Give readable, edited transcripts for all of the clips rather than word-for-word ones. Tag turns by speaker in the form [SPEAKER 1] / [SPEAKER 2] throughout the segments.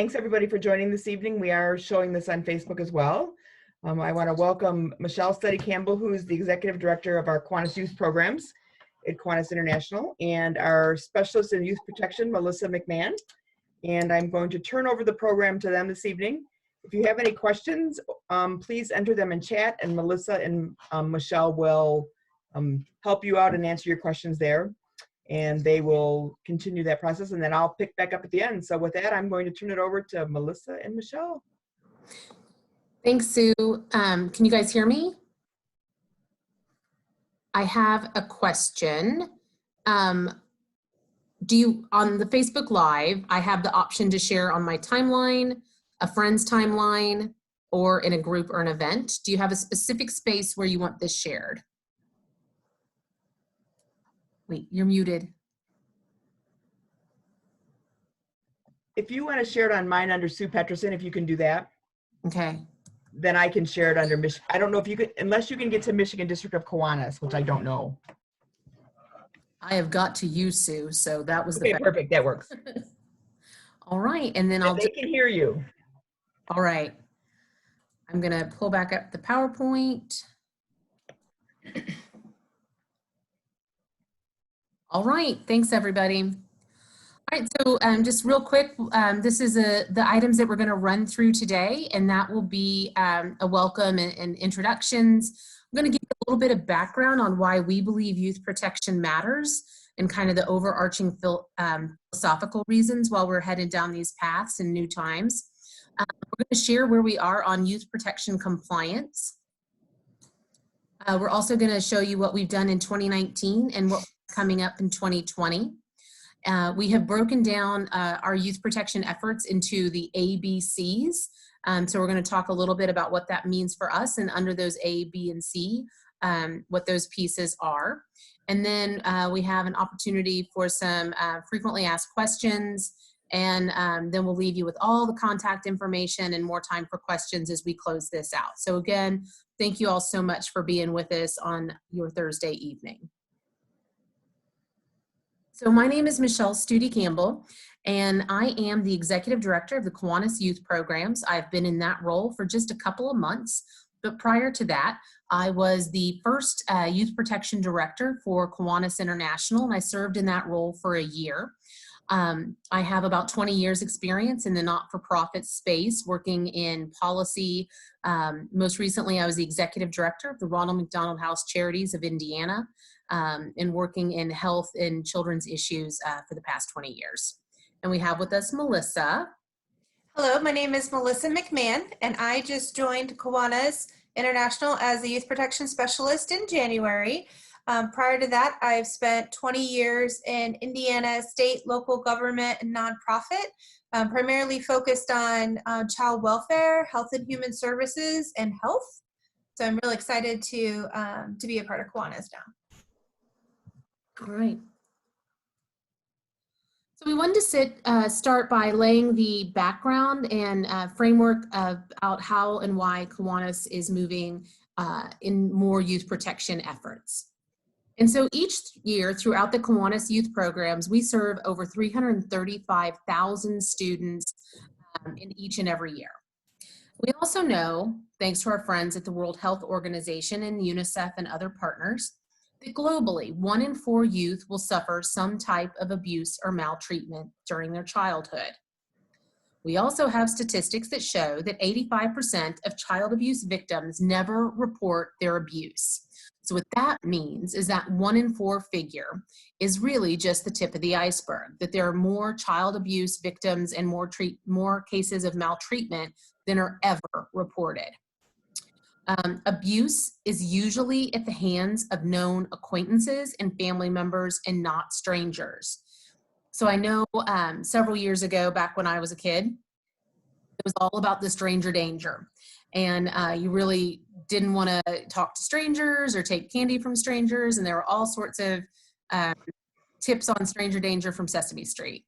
[SPEAKER 1] Thanks everybody for joining this evening. We are showing this on Facebook as well. I want to welcome Michelle Study-Campbell, who is the Executive Director of our Kiwanis Youth Programs at Kiwanis International, and our Specialist in Youth Protection, Melissa McMann. And I'm going to turn over the program to them this evening. If you have any questions, please enter them in chat, and Melissa and Michelle will help you out and answer your questions there. And they will continue that process, and then I'll pick back up at the end. So with that, I'm going to turn it over to Melissa and Michelle.
[SPEAKER 2] Thanks, Sue. Can you guys hear me? I have a question. On the Facebook Live, I have the option to share on my timeline, a friend's timeline, or in a group or an event. Do you have a specific space where you want this shared? Wait, you're muted.
[SPEAKER 1] If you want to share it on mine under Sue Peterson, if you can do that.
[SPEAKER 2] Okay.
[SPEAKER 1] Then I can share it under Michigan. I don't know if you could, unless you can get to Michigan District of Kiwanis, which I don't know.
[SPEAKER 2] I have got to you, Sue, so that was
[SPEAKER 1] okay, perfect. That works.
[SPEAKER 2] All right, and then
[SPEAKER 1] they can hear you.
[SPEAKER 2] All right. I'm going to pull back up the PowerPoint. All right, thanks everybody. All right, so just real quick, this is the items that we're going to run through today, and that will be a welcome and introductions. I'm going to give you a little bit of background on why we believe youth protection matters and kind of the overarching philosophical reasons while we're headed down these paths in new times. We're going to share where we are on youth protection compliance. We're also going to show you what we've done in 2019 and what's coming up in 2020. We have broken down our youth protection efforts into the ABCs. So we're going to talk a little bit about what that means for us, and under those A, B, and C, what those pieces are. And then we have an opportunity for some frequently asked questions, and then we'll leave you with all the contact information and more time for questions as we close this out. So again, thank you all so much for being with us on your Thursday evening. So my name is Michelle Study-Campbell, and I am the Executive Director of the Kiwanis Youth Programs. I've been in that role for just a couple of months, but prior to that, I was the first Youth Protection Director for Kiwanis International, and I served in that role for a year. I have about 20 years experience in the not-for-profit space, working in policy. Most recently, I was the Executive Director of the Ronald McDonald House Charities of Indiana, and working in health and children's issues for the past 20 years. And we have with us Melissa.
[SPEAKER 3] Hello, my name is Melissa McMann, and I just joined Kiwanis International as the Youth Protection Specialist in January. Prior to that, I've spent 20 years in Indiana state, local government, and nonprofit, primarily focused on child welfare, health and human services, and health. So I'm really excited to be a part of Kiwanis now.
[SPEAKER 2] All right. So we wanted to start by laying the background and framework about how and why Kiwanis is moving in more youth protection efforts. And so each year throughout the Kiwanis youth programs, we serve over 335,000 students in each and every year. We also know, thanks to our friends at the World Health Organization and UNICEF and other partners, that globally, 1 in 4 youth will suffer some type of abuse or maltreatment during their childhood. We also have statistics that show that 85% of child abuse victims never report their abuse. So what that means is that 1 in 4 figure is really just the tip of the iceberg, that there are more child abuse victims and more cases of maltreatment than are ever reported. Abuse is usually at the hands of known acquaintances and family members and not strangers. So I know several years ago, back when I was a kid, it was all about the stranger danger. And you really didn't want to talk to strangers or take candy from strangers. And there were all sorts of tips on stranger danger from Sesame Street.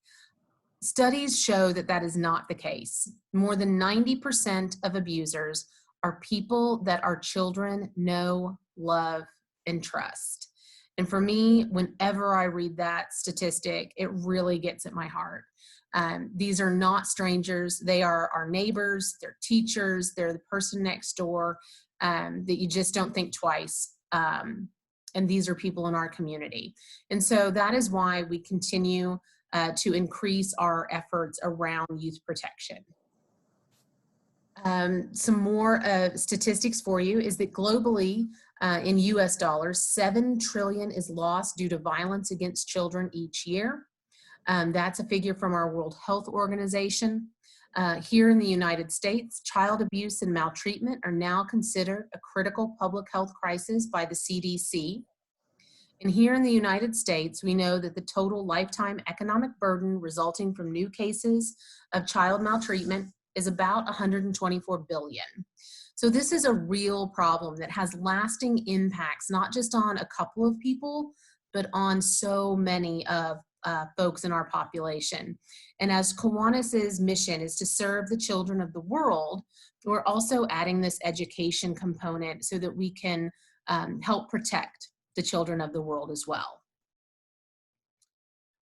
[SPEAKER 2] Studies show that that is not the case. More than 90% of abusers are people that our children know, love, and trust. And for me, whenever I read that statistic, it really gets at my heart. These are not strangers. They are our neighbors, they're teachers, they're the person next door that you just don't think twice. And these are people in our community. And so that is why we continue to increase our efforts around youth protection. Some more statistics for you is that globally, in US dollars, 7 trillion is lost due to violence against children each year. That's a figure from our World Health Organization. Here in the United States, child abuse and maltreatment are now considered a critical public health crisis by the CDC. And here in the United States, we know that the total lifetime economic burden resulting from new cases of child maltreatment is about 124 billion. So this is a real problem that has lasting impacts, not just on a couple of people, but on so many of folks in our population. And as Kiwanis's mission is to serve the children of the world, we're also adding this education component so that we can help protect the children of the world as well.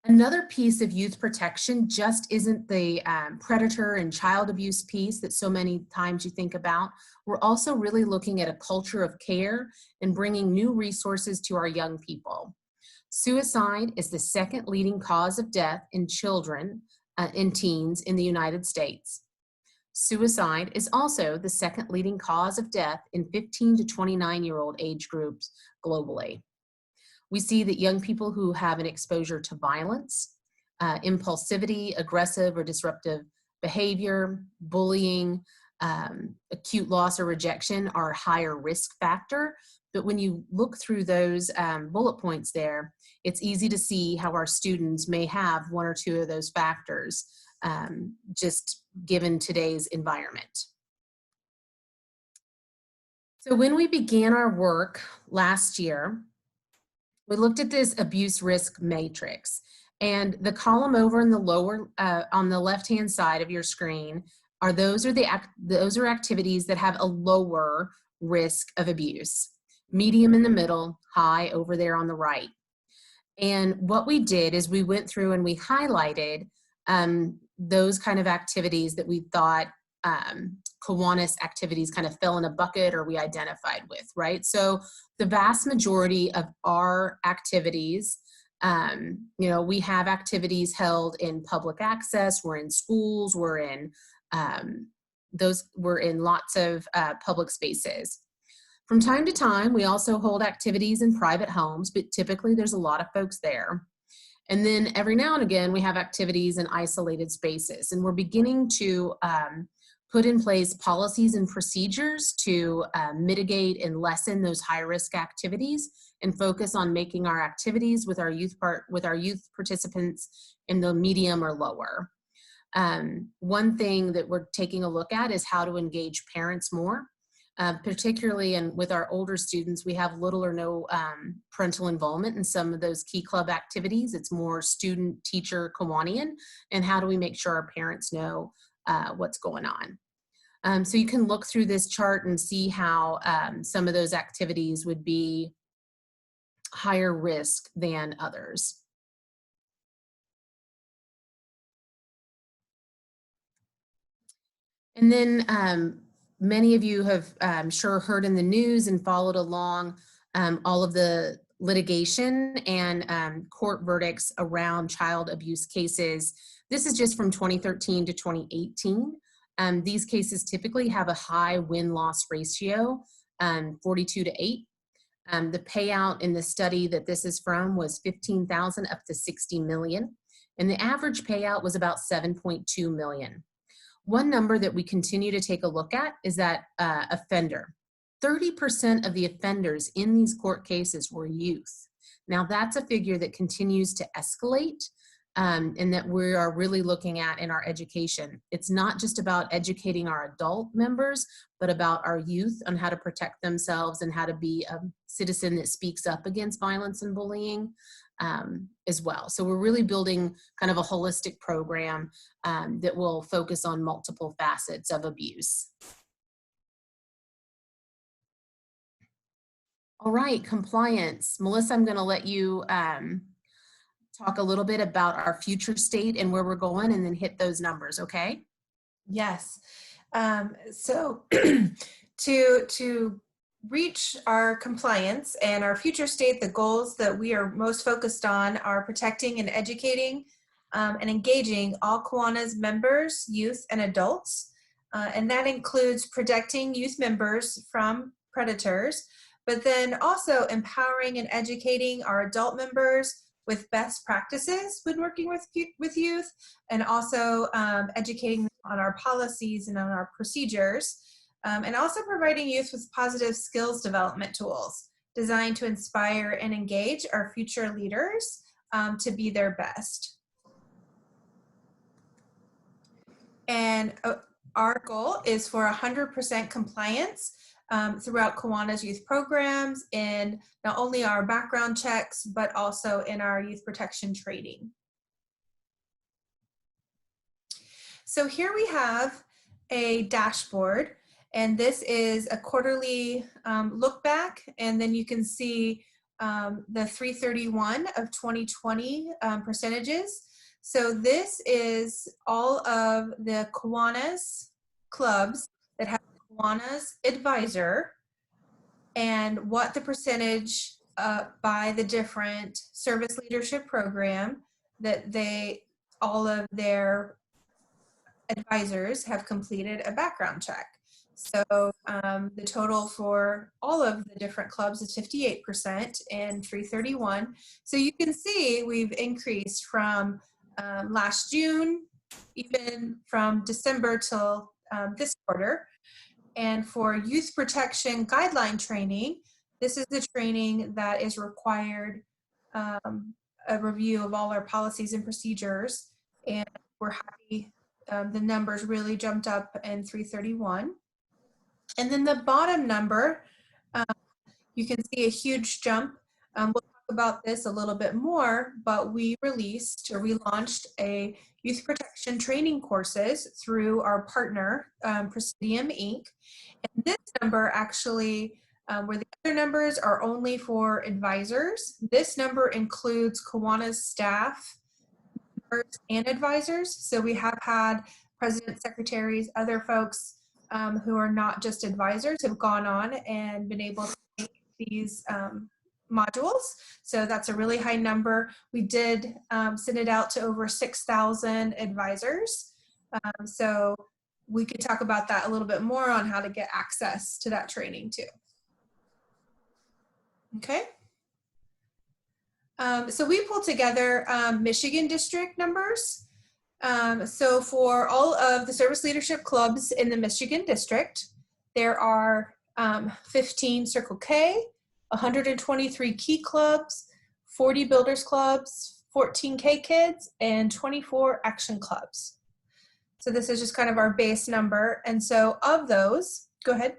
[SPEAKER 2] Another piece of youth protection just isn't the predator and child abuse piece that so many times you think about. We're also really looking at a culture of care and bringing new resources to our young people. Suicide is the second leading cause of death in children and teens in the United States. Suicide is also the second leading cause of death in 15 to 29-year-old age groups globally. We see that young people who have an exposure to violence, impulsivity, aggressive or disruptive behavior, bullying, acute loss or rejection are a higher risk factor. But when you look through those bullet points there, it's easy to see how our students may have one or two of those factors just given today's environment. So when we began our work last year, we looked at this abuse risk matrix, and the column over in the lower, on the left-hand side of your screen, those are activities that have a lower risk of abuse. Medium in the middle, high over there on the right. And what we did is we went through and we highlighted those kind of activities that we thought Kiwanis activities kind of fell in a bucket or we identified with, right? So the vast majority of our activities, we have activities held in public access, we're in schools, we're in lots of public spaces. From time to time, we also hold activities in private homes, but typically there's a lot of folks there. And then every now and again, we have activities in isolated spaces, and we're beginning to put in place policies and procedures to mitigate and lessen those high-risk activities and focus on making our activities with our youth participants in the medium or lower. One thing that we're taking a look at is how to engage parents more. Particularly with our older students, we have little or no parental involvement in some of those key club activities. It's more student, teacher, Kiwanian, and how do we make sure our parents know what's going on. So you can look through this chart and see how some of those activities would be higher risk than others. And then many of you have, I'm sure, heard in the news and followed along all of the litigation and court verdicts around child abuse cases. This is just from 2013 to 2018. These cases typically have a high win-loss ratio, 42-8. The payout in the study that this is from was 15,000 up to 60 million, and the average payout was about 7.2 million. One number that we continue to take a look at is that offender. 30% of the offenders in these court cases were youth. Now that's a figure that continues to escalate and that we are really looking at in our education. It's not just about educating our adult members, but about our youth on how to protect themselves and how to be a citizen that speaks up against violence and bullying as well. So we're really building kind of a holistic program that will focus on multiple facets of abuse. All right, compliance. Melissa, I'm going to let you talk a little bit about our future state and where we're going, and then hit those numbers, okay?
[SPEAKER 3] Yes. So to reach our compliance and our future state, the goals that we are most focused on are protecting and educating and engaging all Kiwanis members, youth, and adults. And that includes protecting youth members from predators, but then also empowering and educating our adult members with best practices when working with youth, and also educating them on our policies and on our procedures, and also providing youth with positive skills development tools designed to inspire and engage our future leaders to be their best. And our goal is for 100% compliance throughout Kiwanis youth programs, in not only our background checks, but also in our youth protection training. So here we have a dashboard, and this is a quarterly look back, and then you can see the 331 of 2020 percentages. So this is all of the Kiwanis clubs that have Kiwanis advisor, and what the percentage by the different service leadership program that all of their advisors have completed a background check. So the total for all of the different clubs is 58% in 331. So you can see we've increased from last June, even from December till this quarter. And for youth protection guideline training, this is the training that is required, a review of all our policies and procedures. And we're happy the numbers really jumped up in 331. And then the bottom number, you can see a huge jump. We'll talk about this a little bit more, but we launched a youth protection training courses through our partner, Presidium Inc. And this number actually, where the other numbers are only for advisors, this number includes Kiwanis staff members and advisors. So we have had presidents, secretaries, other folks who are not just advisors have gone on and been able to take these modules. So that's a really high number. We did send it out to over 6,000 advisors. So we could talk about that a little bit more on how to get access to that training too. Okay. So we pulled together Michigan district numbers. So for all of the service leadership clubs in the Michigan district, there are 15 Circle K, 123 Key clubs, 40 Builders clubs, 14 K kids, and 24 Action clubs. So this is just kind of our base number. And so of those, go ahead.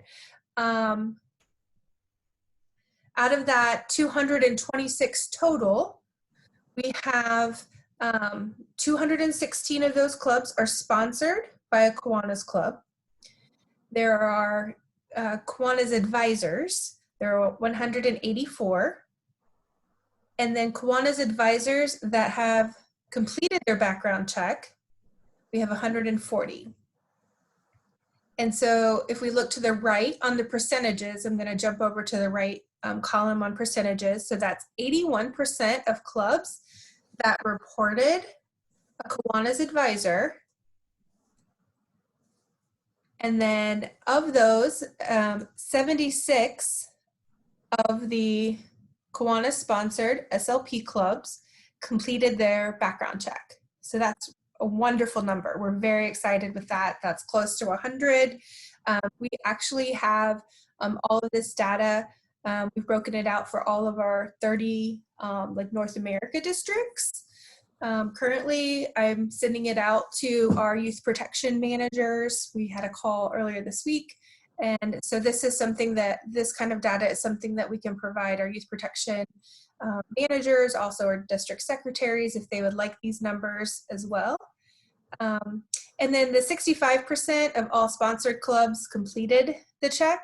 [SPEAKER 3] Out of that 226 total, we have 216 of those clubs are sponsored by a Kiwanis club. There are Kiwanis advisors. There are 184. And then Kiwanis advisors that have completed their background check, we have 140. And so if we look to the right on the percentages, I'm going to jump over to the right column on percentages. So that's 81% of clubs that reported a Kiwanis advisor. And then of those, 76 of the Kiwanis sponsored SLP clubs completed their background check. So that's a wonderful number. We're very excited with that. That's close to 100. We actually have all of this data. We've broken it out for all of our 30 like North America districts. Currently, I'm sending it out to our youth protection managers. We had a call earlier this week. And so this is something that, this kind of data is something that we can provide our youth protection managers, also our district secretaries, if they would like these numbers as well. And then the 65% of all sponsored clubs completed the check.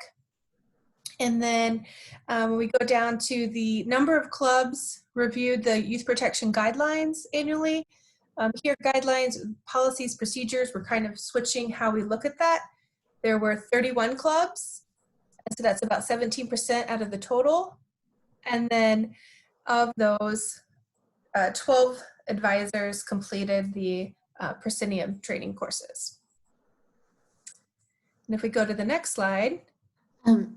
[SPEAKER 3] And then when we go down to the number of clubs reviewed the youth protection guidelines annually. Here, guidelines, policies, procedures, we're kind of switching how we look at that. There were 31 clubs, so that's about 17% out of the total. And then of those, 12 advisors completed the proscenium training courses. And if we go to the next slide.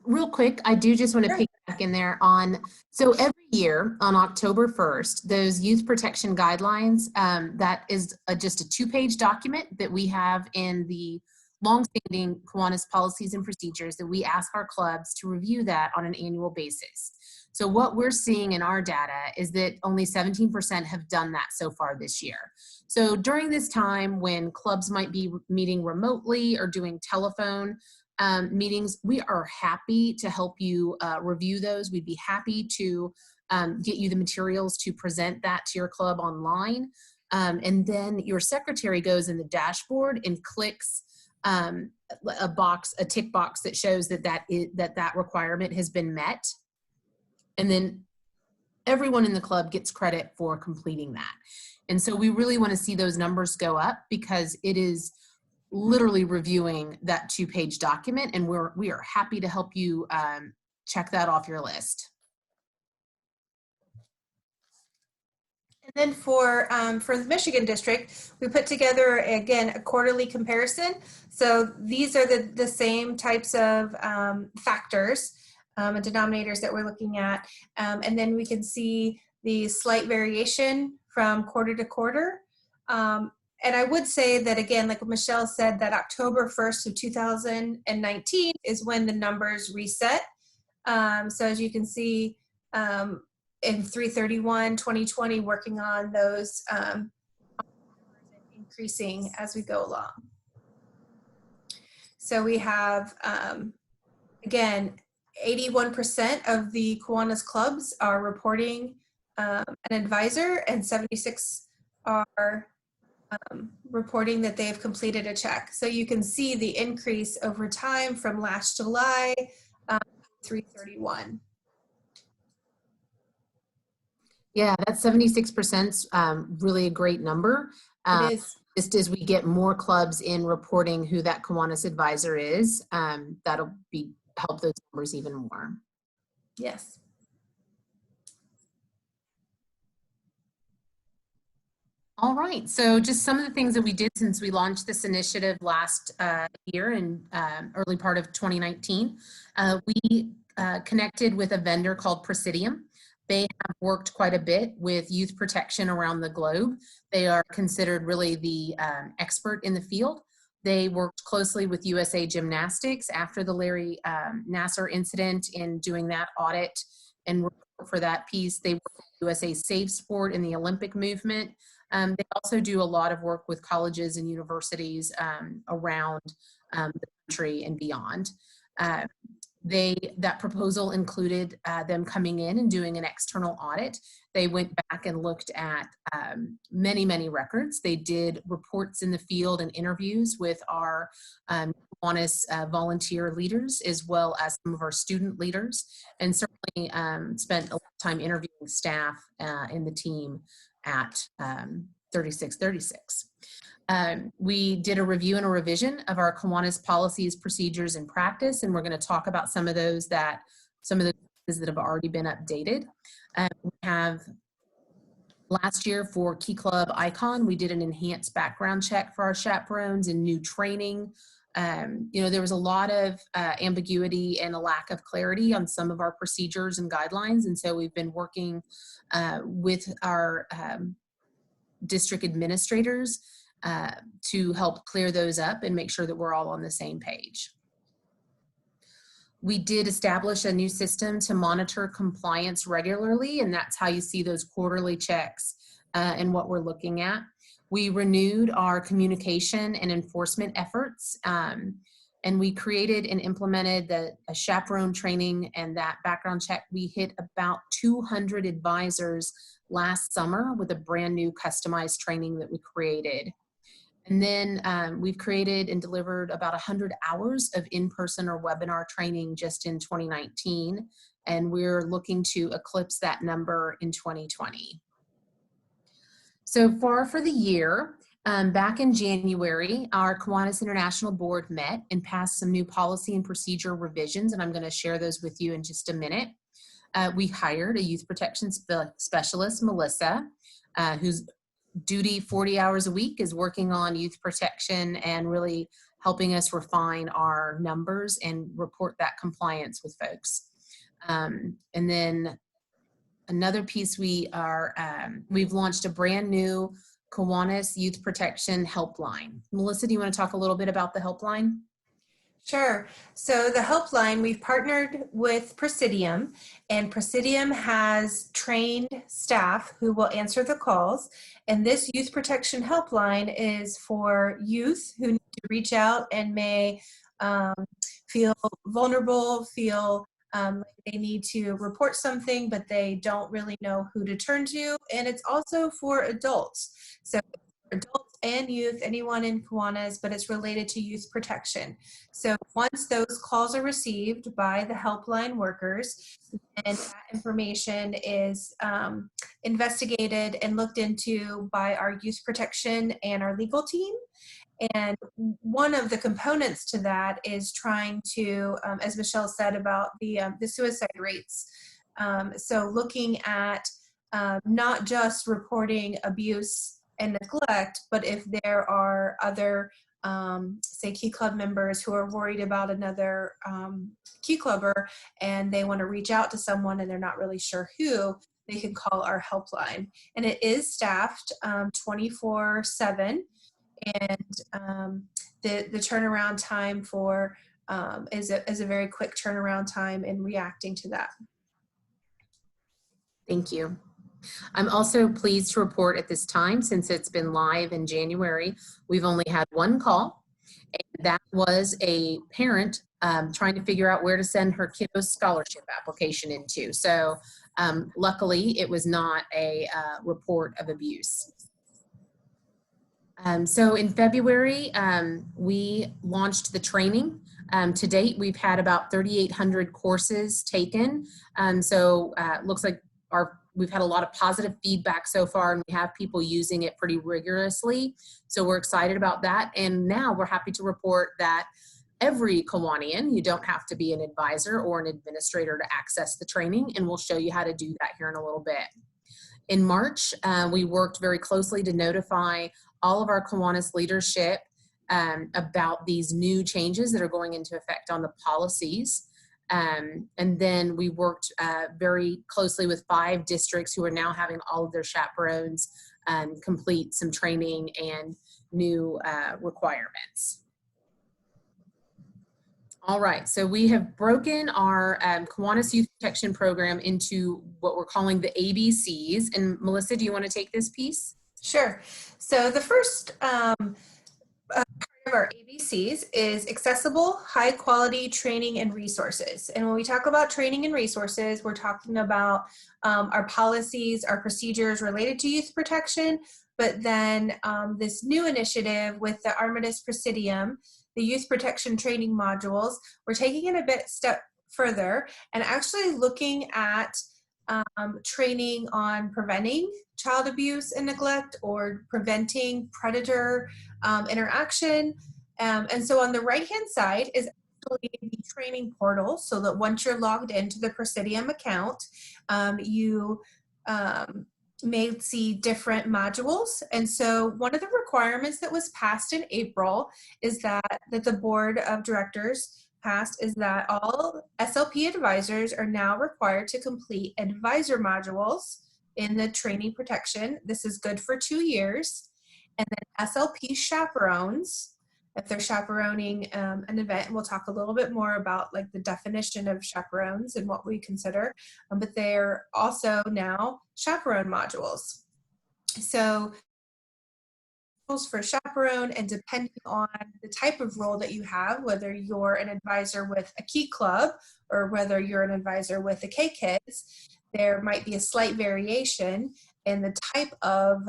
[SPEAKER 2] Real quick, I do just want to
[SPEAKER 3] Sure.
[SPEAKER 2] pick back in there on, so every year on October 1st, those youth protection guidelines, that is just a 2-page document that we have in the longstanding Kiwanis policies and procedures that we ask our clubs to review that on an annual basis. So what we're seeing in our data is that only 17% have done that so far this year. So during this time when clubs might be meeting remotely or doing telephone meetings, we are happy to help you review those. We'd be happy to get you the materials to present that to your club online. And then your secretary goes in the dashboard and clicks a tick box that shows that requirement has been met. And then everyone in the club gets credit for completing that. And so we really want to see those numbers go up because it is literally reviewing that 2-page document, and we are happy to help you check that off your list.
[SPEAKER 3] And then for the Michigan district, we put together, again, a quarterly comparison. So these are the same types of factors and denominators that we're looking at. And then we can see the slight variation from quarter to quarter. And I would say that, again, like what Michelle said, that October 1st of 2019 is when the numbers reset. So as you can see, in 3/31/2020, working on those increasing as we go along. So we have, again, 81% of the Kiwanis clubs are reporting an advisor, and 76 are reporting that they've completed a check. So you can see the increase over time from last July, 3/31.
[SPEAKER 2] Yeah, that 76% really a great number.
[SPEAKER 3] It is.
[SPEAKER 2] Just as we get more clubs in reporting who that Kiwanis advisor is, that'll help those numbers even more.
[SPEAKER 3] Yes.
[SPEAKER 2] All right, so just some of the things that we did since we launched this initiative last year in early part of 2019. We connected with a vendor called Presidium. They have worked quite a bit with youth protection around the globe. They are considered really the expert in the field. They worked closely with USA Gymnastics after the Larry Nassar incident in doing that audit and for that piece. They worked with USA Safe Sport in the Olympic movement. They also do a lot of work with colleges and universities around the country and beyond. That proposal included them coming in and doing an external audit. They went back and looked at many records. They did reports in the field and interviews with our Kiwanis volunteer leaders, as well as some of our student leaders, and certainly spent a lot of time interviewing staff in the team at 3636. We did a review and a revision of our Kiwanis policies, procedures, and practice, and we're going to talk about some of those that have already been updated. We have last year for Key Club Icon, we did an enhanced background check for our chaperones and new training. There was a lot of ambiguity and a lack of clarity on some of our procedures and guidelines, and so we've been working with our district administrators to help clear those up and make sure that we're all on the same page. We did establish a new system to monitor compliance regularly, and that's how you see those quarterly checks and what we're looking at. We renewed our communication and enforcement efforts, and we created and implemented a chaperone training and that background check. We hit about 200 advisors last summer with a brand new customized training that we created. And then we've created and delivered about 100 hours of in-person or webinar training just in 2019. and we're looking to eclipse that number in 2020. So far for the year, back in January, our Kiwanis International Board met and passed some new policy and procedure revisions, and I'm going to share those with you in just a minute. We hired a youth protection specialist, Melissa, whose duty 40 hours a week is working on youth protection and really helping us refine our numbers and report that compliance with folks. And then another piece, we've launched a brand new Kiwanis Youth Protection Helpline. Melissa, do you want to talk a little bit about the helpline?
[SPEAKER 3] Sure. So the helpline, we've partnered with Presidium, and Presidium has trained staff who will answer the calls. And this youth protection helpline is for youth who need to reach out and may feel vulnerable, feel like they need to report something, but they don't really know who to turn to. And it's also for adults. So adults and youth, anyone in Kiwanis, but it's related to youth protection. So once those calls are received by the helpline workers, and that information is investigated and looked into by our youth protection and our legal team. And one of the components to that is trying to, as Michelle said about the suicide rates. So looking at not just reporting abuse and neglect, but if there are other, say, Key Club members who are worried about another Key Clubber and they want to reach out to someone and they're not really sure who, they can call our helpline. And it is staffed 24/7. And the turnaround time for is a very quick turnaround time in reacting to that.
[SPEAKER 2] Thank you. I'm also pleased to report at this time, since it's been live in January, we've only had one call, and that was a parent trying to figure out where to send her kiddo's scholarship application into. So luckily, it was not a report of abuse. So in February, we launched the training. To date, we've had about 3,800 courses taken. So it looks like we've had a lot of positive feedback so far, and we have people using it pretty rigorously. So we're excited about that. And now we're happy to report that every Kiwanian, you don't have to be an advisor or an administrator to access the training, and we'll show you how to do that here in a little bit. In March, we worked very closely to notify all of our Kiwanis leadership about these new changes that are going into effect on the policies. And then we worked very closely with 5 districts who are now having all of their chaperones complete some training and new requirements. All right, so we have broken our Kiwanis Youth Protection Program into what we're calling the ABCs. And Melissa, do you want to take this piece?
[SPEAKER 3] Sure. So the first part of our ABCs is accessible, high quality training and resources. And when we talk about training and resources, we're talking about our policies, our procedures related to youth protection, but then this new initiative with the Armitage Presidium, the youth protection training modules, we're taking it a step further and actually looking at training on preventing child abuse and neglect or preventing predator interaction. And so on the right-hand side is actually the training portal, so that once you're logged into the Presidium account, you may see different modules. And so one of the requirements that was passed in April is that the board of directors passed is that all SLP advisors are now required to complete advisor modules in the training protection. This is good for 2 years. And then SLP chaperones, if they're chaperoning an event, and we'll talk a little bit more about like the definition of chaperones and what we consider, but they're also now chaperone modules. So for chaperone, and depending on the type of role that you have, whether you're an advisor with a Key Club or whether you're an advisor with the K-Kids, there might be a slight variation in the type of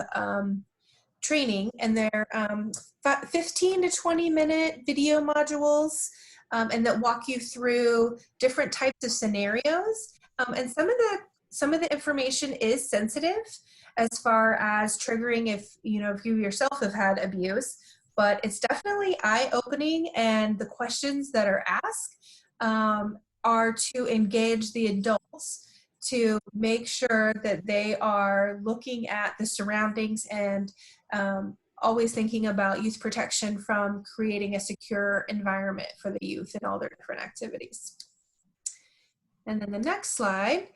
[SPEAKER 3] training, and they're 15 to 20 minute video modules and that walk you through different types of scenarios And some of the information is sensitive as far as triggering if you yourself have had abuse, but it's definitely eye-opening, and the questions that are asked are to engage the adults to make sure that they are looking at the surroundings and always thinking about youth protection from creating a secure environment for the youth in all their different activities. And then the next slide,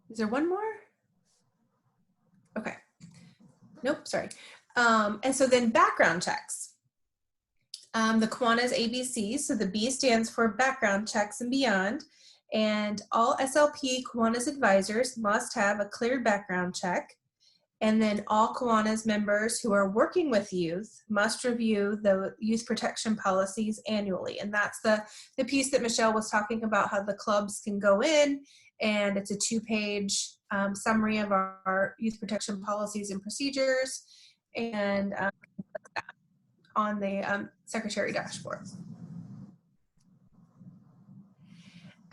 [SPEAKER 3] is there one more? Okay, nope, sorry. And so then background checks. The Kiwanis ABC, so the B stands for background checks and beyond, and all SLP Kiwanis advisors must have a clear background check. And then all Kiwanis members who are working with youth must review the youth protection policies annually. And that's the piece that Michelle was talking about, how the clubs can go in, and it's a 2-page summary of our youth protection policies and procedures, and on the secretary dashboard.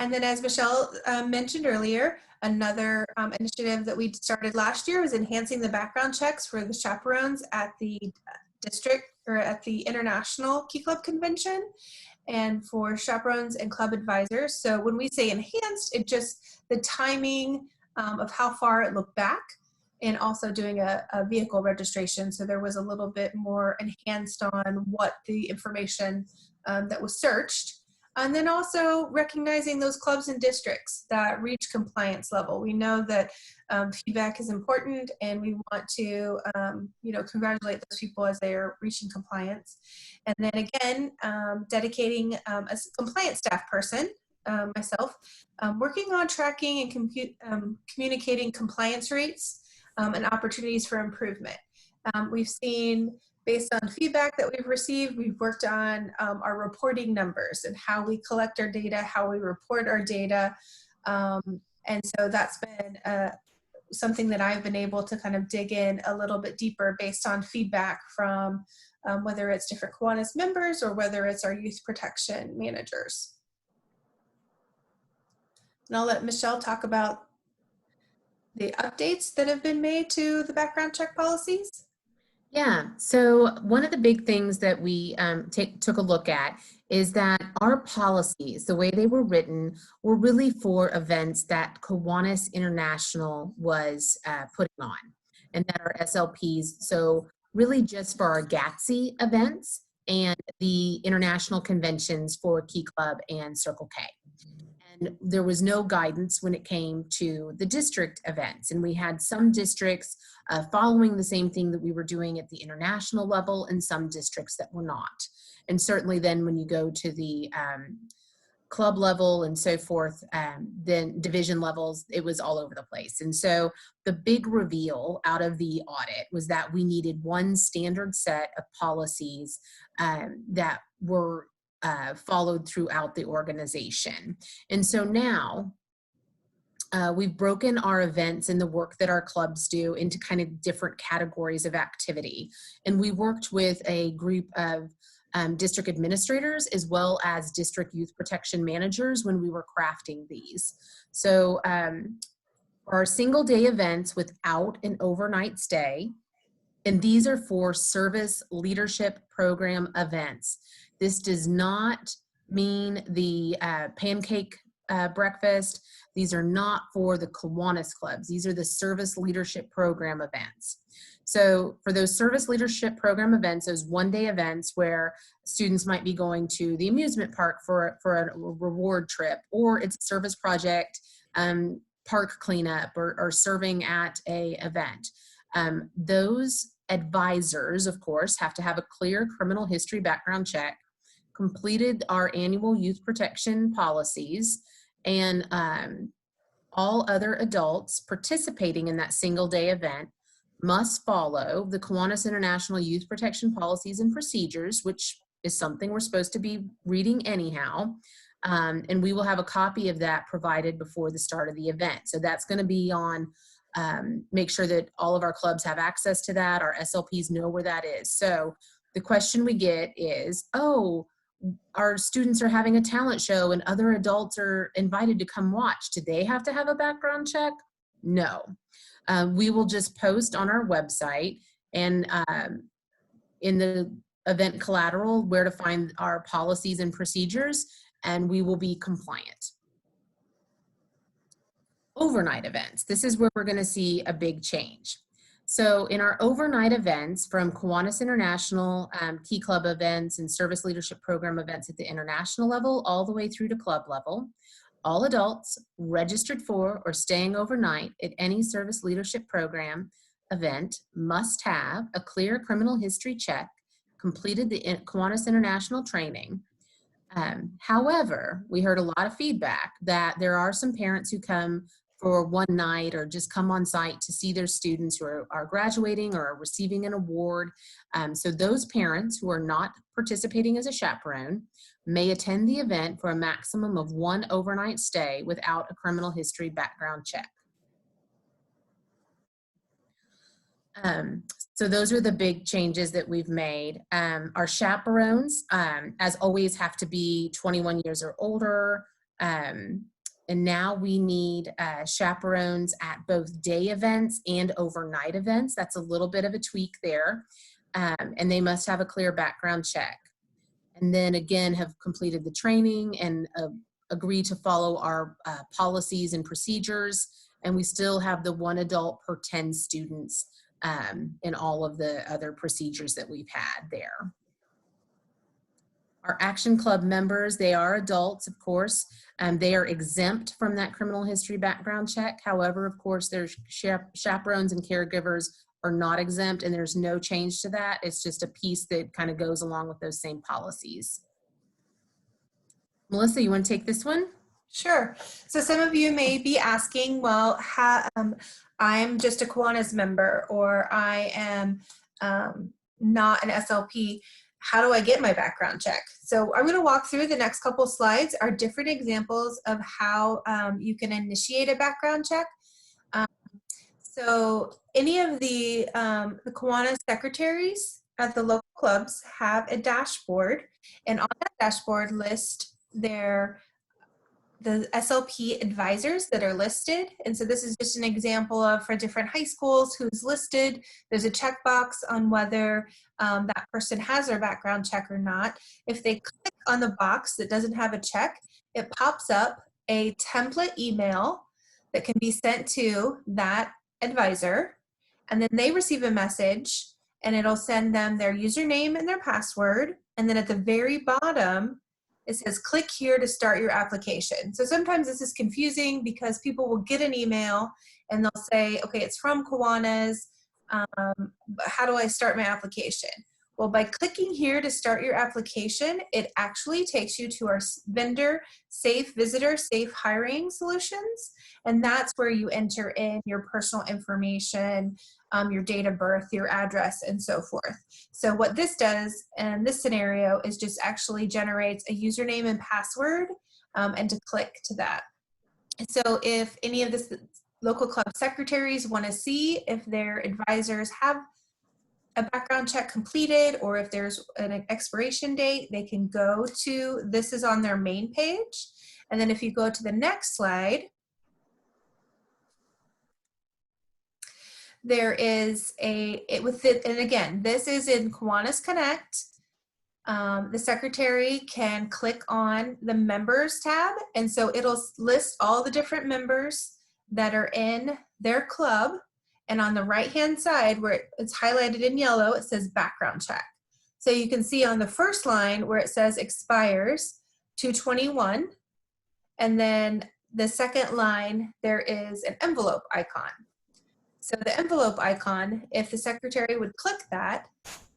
[SPEAKER 3] And then, as Michelle mentioned earlier, another initiative that we started last year was enhancing the background checks for the chaperones at the district or at the International Key Club Convention, and for chaperones and club advisors. So when we say enhanced, it just the timing of how far it looked back, and also doing a vehicle registration. So there was a little bit more enhanced on what the information that was searched. And then also recognizing those clubs and districts that reach compliance level. We know that feedback is important, and we want to congratulate those people as they are reaching compliance. And then again, dedicating a compliance staff person, myself, working on tracking and communicating compliance rates and opportunities for improvement. We've seen, based on feedback that we've received, we've worked on our reporting numbers and how we collect our data, how we report our data. And so that's been something that I've been able to kind of dig in a little bit deeper based on feedback from whether it's different Kiwanis members or whether it's our youth protection managers. And I'll let Michelle talk about the updates that have been made to the background check policies.
[SPEAKER 2] Yeah, so one of the big things that we took a look at is that our policies, the way they were written, were really for events that Kiwanis International was putting on, and that are SLPs, so really just for our GATSI events and the international conventions for Key Club and Circle K. And there was no guidance when it came to the district events. And we had some districts following the same thing that we were doing at the international level, and some districts that were not. And certainly then when you go to the club level and so forth, then division levels, it was all over the place. And so the big reveal out of the audit was that we needed one standard set of policies that were followed throughout the organization. And so now we've broken our events and the work that our clubs do into kind of different categories of activity. And we worked with a group of district administrators as well as district youth protection managers when we were crafting these. So our single day events without an overnight stay, and these are for service leadership program events. This does not mean the pancake breakfast. These are not for the Kiwanis clubs. These are the service leadership program events. So for those service leadership program events, those one-day events where students might be going to the amusement park for a reward trip, or it's a service project, park cleanup, or serving at a event. Those advisors, of course, have to have a clear criminal history background check, completed our annual youth protection policies, and all other adults participating in that single day event must follow the Kiwanis International Youth Protection Policies and Procedures, which is something we're supposed to be reading anyhow. And we will have a copy of that provided before the start of the event. So that's going to be on, make sure that all of our clubs have access to that. Our SLPs know where that is. So the question we get is, oh, our students are having a talent show and other adults are invited to come watch. Do they have to have a background check? No. We will just post on our website and in the event collateral where to find our policies and procedures, and we will be compliant. Overnight events. This is where we're going to see a big change. So in our overnight events from Kiwanis International, Key Club events and Service Leadership Program events at the international level, all the way through to club level, all adults registered for or staying overnight at any Service Leadership Program event must have a clear criminal history check, completed the Kiwanis International training. However, we heard a lot of feedback that there are some parents who come for one night or just come on site to see their students who are graduating or are receiving an award. So those parents who are not participating as a chaperone may attend the event for a maximum of 1 overnight stay without a criminal history background check. So those are the big changes that we've made. Our chaperones, as always, have to be 21 years or older. And now we need chaperones at both day events and overnight events. That's a little bit of a tweak there. And they must have a clear background check. And then again, have completed the training and agree to follow our policies and procedures. And we still have the 1 adult per 10 students in all of the other procedures that we've had there. Our Action Club members, they are adults, of course. They are exempt from that criminal history background check. However, of course, their chaperones and caregivers are not exempt, and there's no change to that. It's just a piece that kind of goes along with those same policies. Melissa, you want to take this one?
[SPEAKER 3] Sure. So some of you may be asking, well, I'm just a Kiwanis member, or I am not an SLP. How do I get my background check? So I'm going to walk through the next couple slides are different examples of how you can initiate a background check. So any of the Kiwanis secretaries at the local clubs have a dashboard, and on that dashboard list the SLP advisors that are listed. And so this is just an example of, for different high schools, who's listed. There's a checkbox on whether that person has their background check or not. If they click on the box that doesn't have a check, it pops up a template email that can be sent to that advisor. And then they receive a message, and it'll send them their username and their password. And then at the very bottom, it says, click here to start your application. So sometimes this is confusing because people will get an email and they'll say, okay, it's from Kiwanis, but how do I start my application? Well, by clicking here to start your application, it actually takes you to our vendor safe, visitor safe hiring solutions. And that's where you enter in your personal information, your date of birth, your address, and so forth. So what this does in this scenario is just actually generates a username and password, and to click to that. So if any of the local club secretaries want to see if their advisors have a background check completed, or if there's an expiration date, they can go to, this is on their main page. And then if you go to the next slide, there is and again, this is in Kiwanis Connect. The secretary can click on the members tab, and so it'll list all the different members that are in their club. And on the right-hand side, where it's highlighted in yellow, it says background check. So you can see on the first line where it says expires 2/21, and then the second line, there is an envelope icon. So the envelope icon, if the secretary would click that,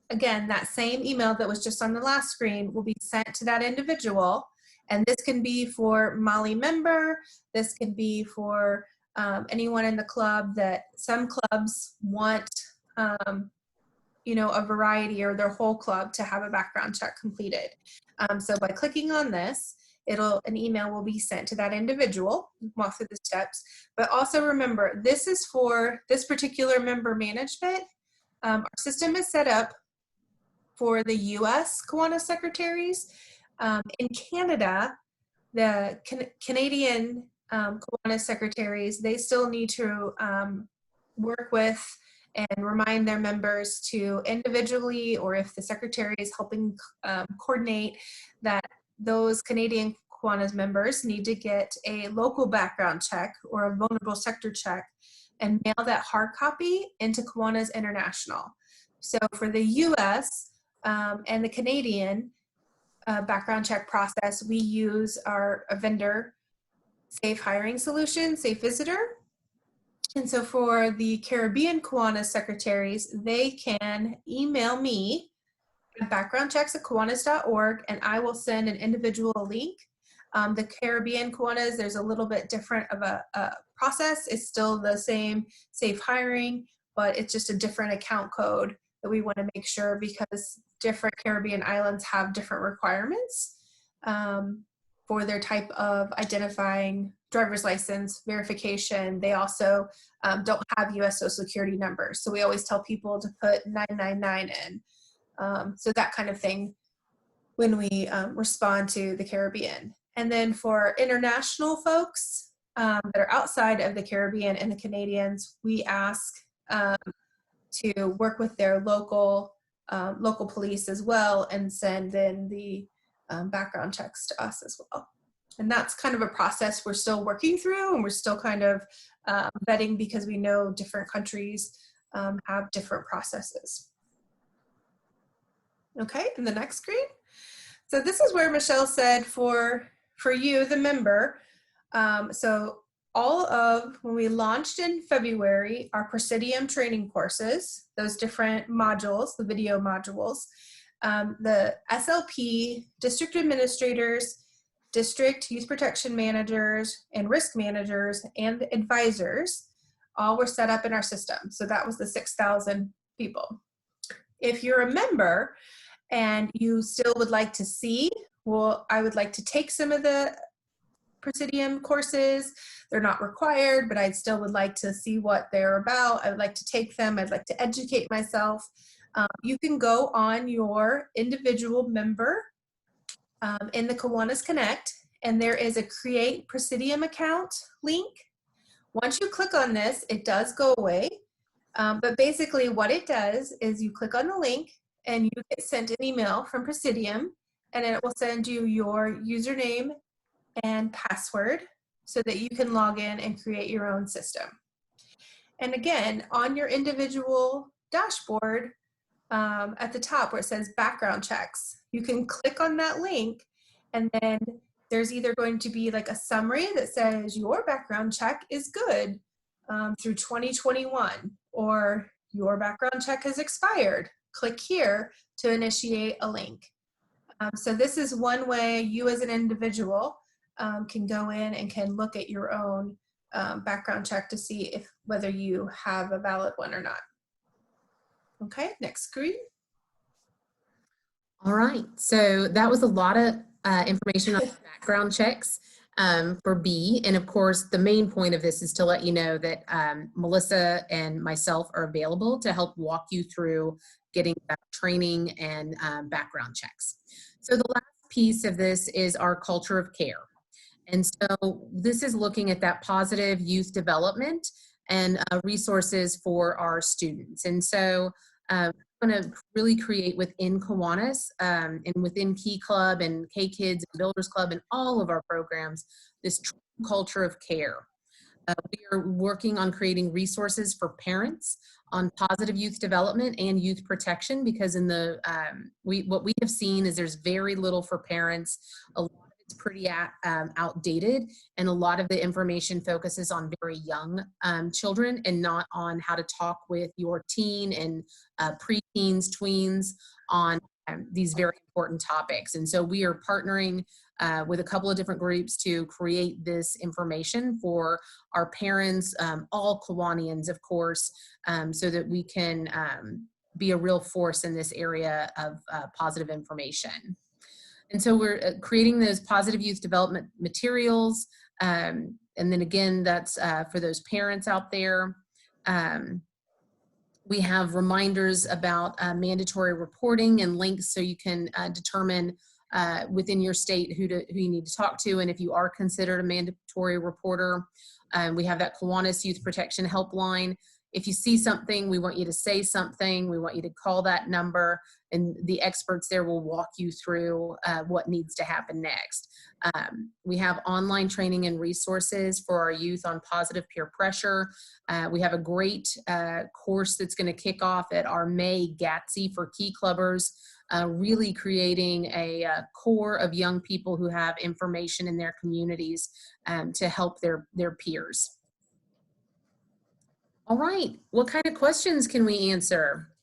[SPEAKER 3] again, that same email that was just on the last screen will be sent to that individual. And this can be for Molly member, this can be for anyone in the club. That some clubs want, a variety, or their whole club, to have a background check completed. So by clicking on this, an email will be sent to that individual. Walk through the steps, but also remember, this is for this particular member management. Our system is set up for the U.S. Kiwanis secretaries. In Canada, the Canadian Kiwanis secretaries, they still need to work with and remind their members to individually, or if the secretary is helping coordinate, that those Canadian Kiwanis members need to get a local background check or a vulnerable sector check and mail that hard copy into Kiwanis International. So for the US and the Canadian background check process, we use a vendor, Safe Hiring Solution, Safe Visitor. And so for the Caribbean Kiwanis secretaries, they can email me at backgroundchecks@kiwanis.org, and I will send an individual link. The Caribbean Kiwanis, there's a little bit different of a process. It's still the same safe hiring, but it's just a different account code that we want to make sure, because different Caribbean islands have different requirements for their type of identifying driver's license verification. They also don't have US Social Security numbers. So we always tell people to put 999 in. So that kind of thing when we respond to the Caribbean. And then for international folks that are outside of the Caribbean and the Canadians, we ask to work with their local police as well and send in the background checks to us as well. And that's kind of a process we're still working through, and we're still kind of vetting, because we know different countries have different processes. Okay, and the next screen. So this is where Michelle said for you, the member, so all of, when we launched in February, our Presidium training courses, those different modules, the video modules, the SLP, district administrators, district youth protection managers, and risk managers, and advisors, all were set up in our system. So that was the 6,000 people. If you're a member and you still would like to see, well, I would like to take some of the Presidium courses. They're not required, but I still would like to see what they're about. I would like to take them. I'd like to educate myself. You can go on your individual member in the Kiwanis Connect, and there is a Create Presidium Account link. Once you click on this, it does go away. But basically what it does is you click on the link and you get sent an email from Presidium, and it will send you your username and password so that you can log in and create your own system. And again, on your individual dashboard, at the top where it says background checks, you can click on that link, and then there's either going to be like a summary that says your background check is good through 2021, or your background check has expired. Click here to initiate a link. So this is one way you as an individual can go in and can look at your own background check to see whether you have a valid one or not. Okay, next screen.
[SPEAKER 2] All right, so that was a lot of information on background checks for B. And of course, the main point of this is to let you know that Melissa and myself are available to help walk you through getting training and background checks. So the last piece of this is our culture of care. And so this is looking at that positive youth development and resources for our students. And so I'm going to really create within Kiwanis and within Key Club and K Kids and Builders Club and all of our programs, this culture of care. We are working on creating resources for parents on positive youth development and youth protection, because in the what we have seen is there's very little for parents. A lot of it's pretty outdated, and a lot of the information focuses on very young children and not on how to talk with your teen and preteens, tweens on these very important topics. And so we are partnering with a couple of different groups to create this information for our parents, all Kiwanians, of course, so that we can be a real force in this area of positive information. And so we're creating those positive youth development materials. And then again, that's for those parents out there. We have reminders about mandatory reporting and links so you can determine within your state who you need to talk to. And if you are considered a mandatory reporter, we have that Kiwanis Youth Protection Helpline. If you see something, we want you to say something. We want you to call that number, and the experts there will walk you through what needs to happen next. We have online training and resources for our youth on positive peer pressure. We have a great course that's going to kick off at our May GATSE for Key Clubbers, really creating a core of young people who have information in their communities to help their peers. All right, what kind of questions can we answer?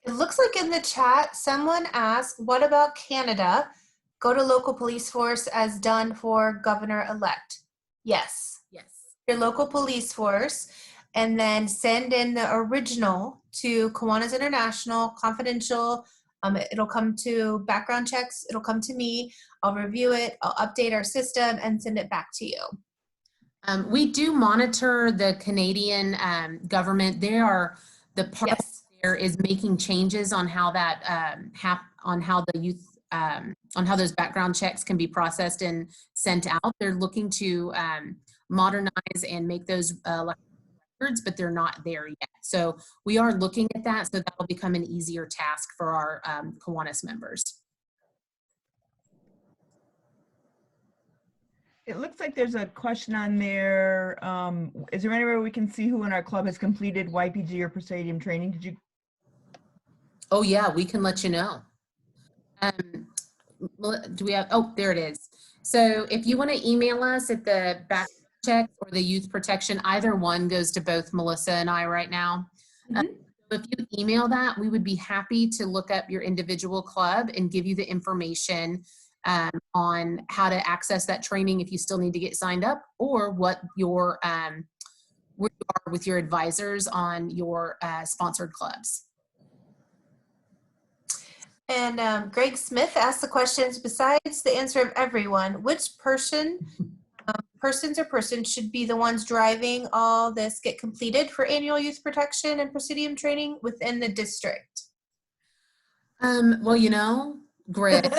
[SPEAKER 3] It looks like in the chat, someone asked, what about Canada? Go to local police force as done for governor-elect. Yes.
[SPEAKER 2] Yes.
[SPEAKER 3] Your local police force, and then send in the original to Kiwanis International, confidential. It'll come to background checks. It'll come to me. I'll review it. I'll update our system and send it back to you.
[SPEAKER 2] We do monitor the Canadian government. The part
[SPEAKER 3] Yes.
[SPEAKER 2] there is making changes on how that on how the youth on how those background checks can be processed and sent out. They're looking to modernize and make those records, but they're not there yet. So we are looking at that, so that'll become an easier task for our Kiwanis members.
[SPEAKER 1] It looks like there's a question on there. Is there anywhere we can see who in our club has completed YPG or Presidium training? Did you?
[SPEAKER 2] Oh yeah, we can let you know. Do we have, oh, there it is. So if you want to email us at the back check or the youth protection, either one goes to both Melissa and I right now. If you email that, we would be happy to look up your individual club and give you the information on how to access that training if you still need to get signed up, or what your where you are with your advisors on your sponsored clubs.
[SPEAKER 3] And Greg Smith asked the questions, besides the answer of everyone, which persons or persons should be the ones driving all this get completed for annual youth protection and Presidium training within the district?
[SPEAKER 2] Well, you know, Greg,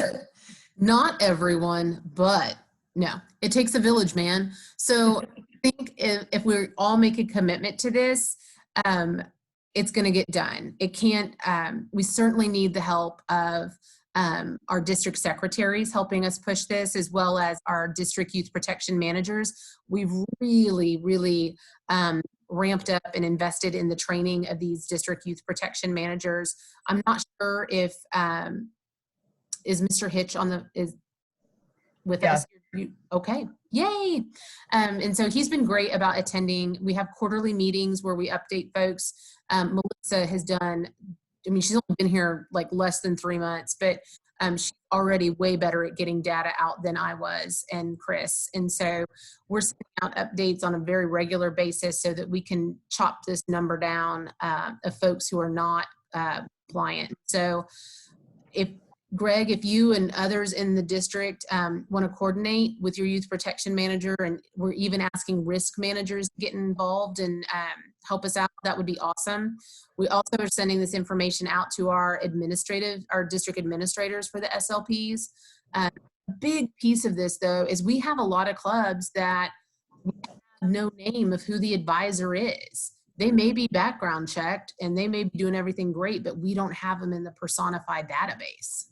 [SPEAKER 2] not everyone, but no, it takes a village, man. So I think if we all make a commitment to this, it's going to get done. It can't, we certainly need the help of our district secretaries helping us push this, as well as our district youth protection managers. We've really ramped up and invested in the training of these district youth protection managers. I'm not sure if, is Mr. Hitch is with us? Okay, yay. And so he's been great about attending. We have quarterly meetings where we update folks. Melissa has done, I mean, she's only been here like less than 3 months, but she's already way better at getting data out than I was, and Chris. And so we're sending out updates on a very regular basis so that we can chop this number down of folks who are not compliant. So Greg, if you and others in the district want to coordinate with your youth protection manager, and we're even asking risk managers to get involved and help us out, that would be awesome. We also are sending this information out to our district administrators for the SLPs. A big piece of this, though, is we have a lot of clubs that we have no name of who the advisor is. They may be background checked and they may be doing everything great, but we don't have them in the personified database.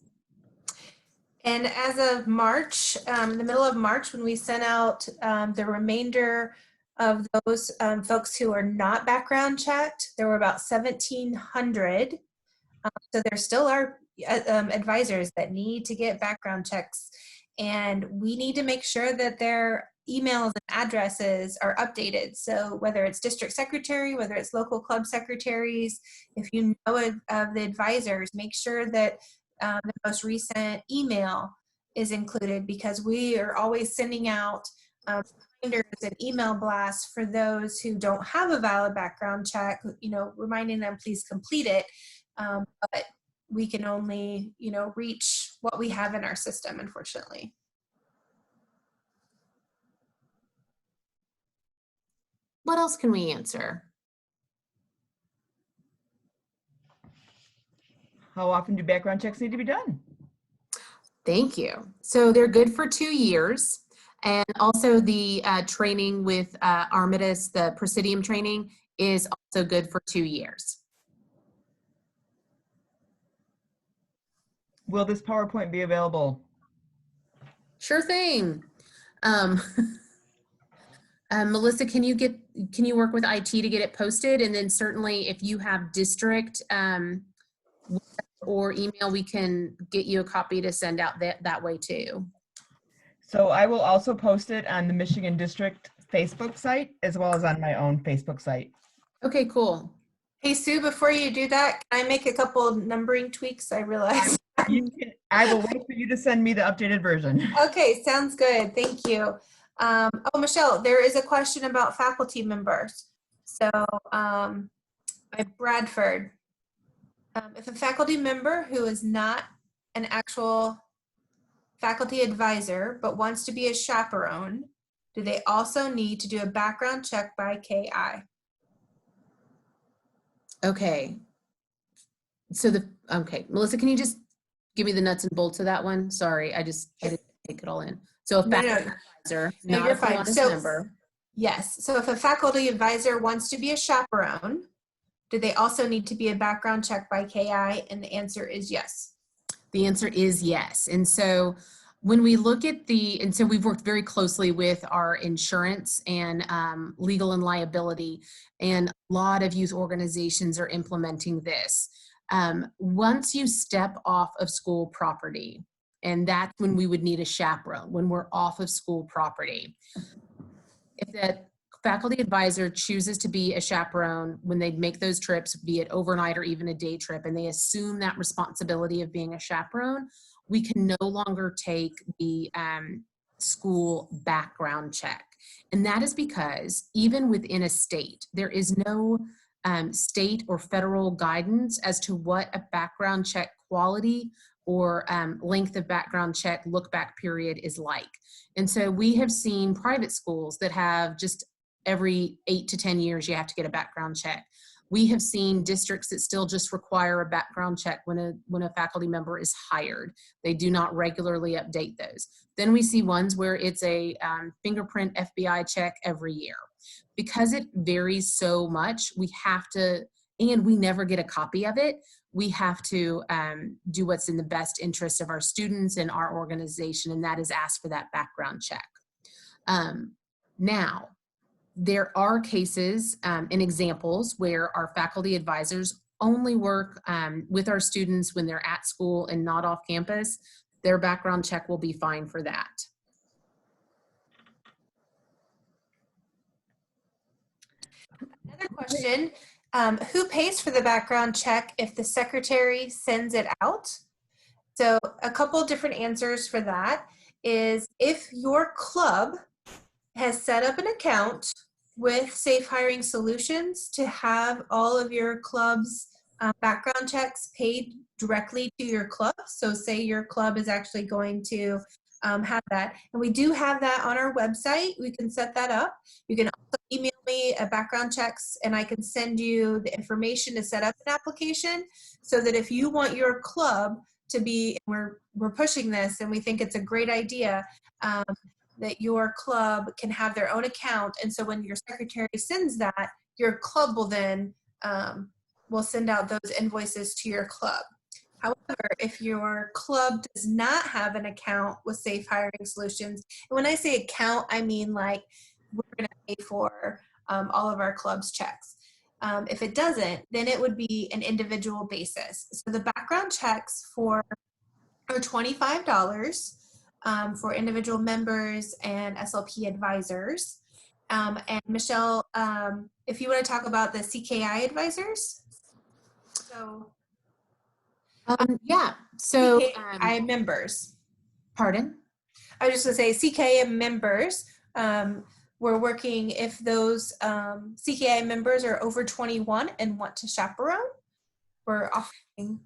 [SPEAKER 3] And as of March, in the middle of March, when we sent out the remainder of those folks who are not background checked, there were about 1,700. So there still are advisors that need to get background checks. And we need to make sure that their emails and addresses are updated. So whether it's district secretary, whether it's local club secretaries, if you know of the advisors, make sure that the most recent email is included, because we are always sending out reminders and email blasts for those who don't have a valid background check, you know, reminding them please complete it. But we can only, you know, reach what we have in our system, unfortunately.
[SPEAKER 2] What else can we answer?
[SPEAKER 1] how often do background checks need to be done?
[SPEAKER 2] Thank you. So they're good for 2 years. And also the training with Armitage, the Presidium training, is also good for 2 years.
[SPEAKER 1] Will this PowerPoint be available?
[SPEAKER 2] Sure thing. Melissa, can you work with IT to get it posted? And then certainly if you have district or email, we can get you a copy to send out that way too.
[SPEAKER 1] So I will also post it on the Michigan District Facebook site as well as on my own Facebook site.
[SPEAKER 2] Okay, cool.
[SPEAKER 3] Hey, Sue, before you do that, can I make a couple numbering tweaks? I realize.
[SPEAKER 1] I will wait for you to send me the updated version.
[SPEAKER 3] Okay, sounds good. Thank you. Oh, Michelle, there is a question about faculty members. So by Bradford, if a faculty member who is not an actual faculty advisor but wants to be a chaperone, do they also need to do a background check by KI?
[SPEAKER 2] Okay. So okay, Melissa, can you just give me the nuts and bolts of that one? Sorry, I didn't take it all in. So a faculty advisor,
[SPEAKER 3] no,
[SPEAKER 2] not
[SPEAKER 3] you're
[SPEAKER 2] a
[SPEAKER 3] fine.
[SPEAKER 2] Kiwanis member.
[SPEAKER 3] Yes, so if a faculty advisor wants to be a chaperone, do they also need to be a background check by KI? And the answer is yes.
[SPEAKER 2] The answer is yes. And so when we look at and so we've worked very closely with our insurance and legal and liability, and a lot of youth organizations are implementing this. Once you step off of school property, and that's when we would need a chaperone, when we're off of school property. If that faculty advisor chooses to be a chaperone when they make those trips, be it overnight or even a day trip, and they assume that responsibility of being a chaperone, we can no longer take the school background check. And that is because even within a state, there is no state or federal guidance as to what a background check quality or length of background check look back period is like. And so we have seen private schools that have just every 8 to 10 years, you have to get a background check. We have seen districts that still just require a background check when a faculty member is hired. They do not regularly update those. Then we see ones where it's a fingerprint FBI check every year. Because it varies so much, we have to, and we never get a copy of it, we have to do what's in the best interest of our students and our organization, and that is ask for that background check. Now, there are cases and examples where our faculty advisors only work with our students when they're at school and not off campus. Their background check will be fine for that.
[SPEAKER 3] Another question, who pays for the background check if the secretary sends it out? So a couple different answers for that is if your club has set up an account with Safe Hiring Solutions to have all of your club's background checks paid directly to your club. So say your club is actually going to have that. And we do have that on our website. We can set that up. You can also email me a background checks and I can send you the information to set up an application so that if you want your club to be, we're pushing this and we think it's a great idea, that your club can have their own account. And so when your secretary sends that, your club will then will send out those invoices to your club. However, if your club does not have an account with Safe Hiring Solutions, and when I say account, I mean like we're going to pay for all of our club's checks. If it doesn't, then it would be an individual basis. So the background checks are $25 for individual members and SLP advisors. And Michelle, if you want to talk about the CKI advisors. So.
[SPEAKER 2] Yeah, so
[SPEAKER 3] CKI members.
[SPEAKER 2] Pardon?
[SPEAKER 3] I was just going to say CKI members. We're working if those CKI members are over 21 and want to chaperone. We're offering.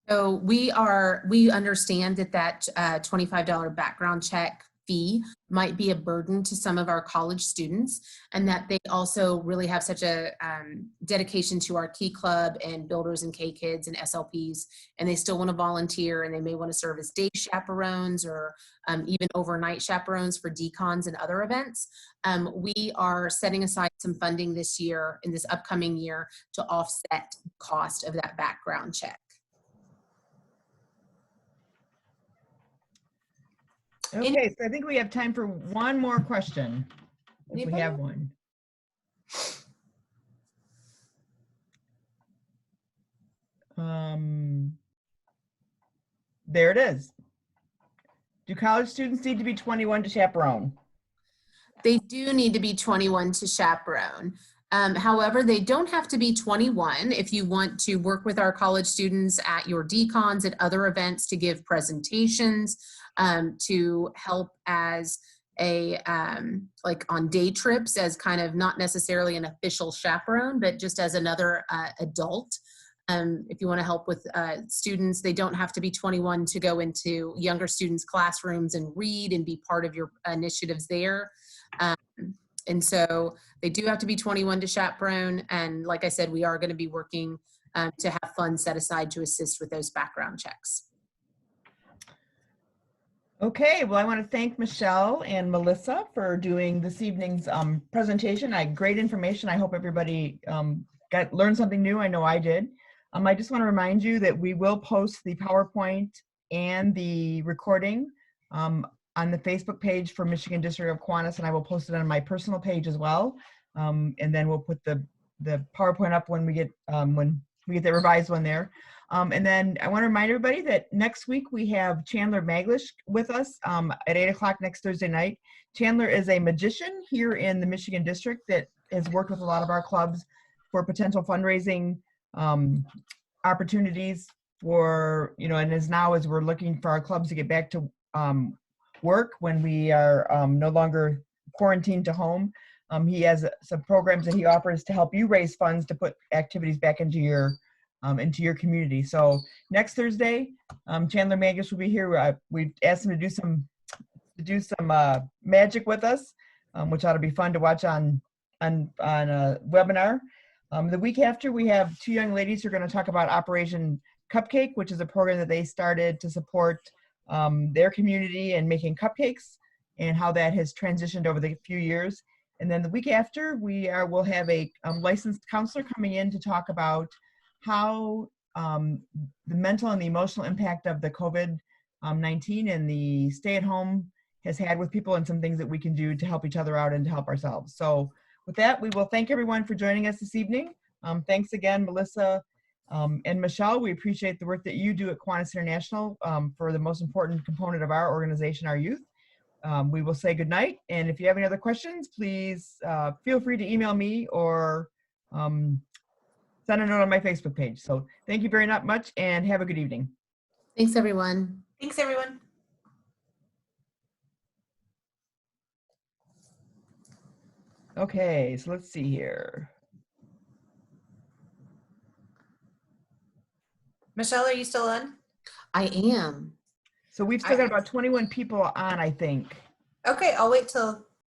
[SPEAKER 2] So we understand that $25 background check fee might be a burden to some of our college students, and that they also really have such a dedication to our Key Club and Builders and K-Kids and SLPs, and they still want to volunteer, and they may want to serve as day chaperones or even overnight chaperones for decons and other events. We are setting aside some funding this year, in this upcoming year, to offset the cost of that background check.
[SPEAKER 1] Okay, so I think we have time for one more question, if we
[SPEAKER 3] Anybody?
[SPEAKER 1] have one. There it is. Do college students need to be 21 to chaperone?
[SPEAKER 2] They do need to be 21 to chaperone. However, they don't have to be 21 if you want to work with our college students at your decons, at other events, to give presentations, to help as a, like on day trips, as kind of not necessarily an official chaperone, but just as another adult. If you want to help with students, they don't have to be 21 to go into younger students' classrooms and read and be part of your initiatives there. And so they do have to be 21 to chaperone. And like I said, we are going to be working to have funds set aside to assist with those background checks.
[SPEAKER 1] Okay, well, I want to thank Michelle and Melissa for doing this evening's presentation. Great information. I hope everybody learned something new. I know I did. I just want to remind you that we will post the PowerPoint and the recording on the Facebook page for Michigan District of Kiwanis, and I will post it on my personal page as well. And then we'll put the PowerPoint up when we get the revised one there. And then I want to remind everybody that next week we have Chandler Maglish with us at 8 o'clock next Thursday night. Chandler is a magician here in the Michigan District that has worked with a lot of our clubs for potential fundraising opportunities for, and as we're looking for our clubs to get back to work when we are no longer quarantined to home. He has some programs that he offers to help you raise funds to put activities back into your community. So next Thursday, Chandler Magus will be here. We've asked him to do some magic with us, which ought to be fun to watch on a webinar. The week after, we have two young ladies who are going to talk about Operation Cupcake, which is a program that they started to support their community and making cupcakes, and how that has transitioned over the few years. And then the week after, we'll have a licensed counselor coming in to talk about how the mental and the emotional impact of the COVID-19 and the stay-at-home has had with people, and some things that we can do to help each other out and to help ourselves. So with that, we will thank everyone for joining us this evening. Thanks again, Melissa and Michelle. We appreciate the work that you do at Kiwanis International for the most important component of our organization, our youth. We will say goodnight, and if you have any other questions, please feel free to email me or send a note on my Facebook page. So thank you very much, and have a good evening.
[SPEAKER 2] Thanks, everyone.
[SPEAKER 3] Thanks, everyone.
[SPEAKER 1] Okay, so let's see here.
[SPEAKER 3] Michelle, are you still on?
[SPEAKER 2] I am.
[SPEAKER 1] So we've still got about 21 people on, I think.
[SPEAKER 3] Okay, I'll wait till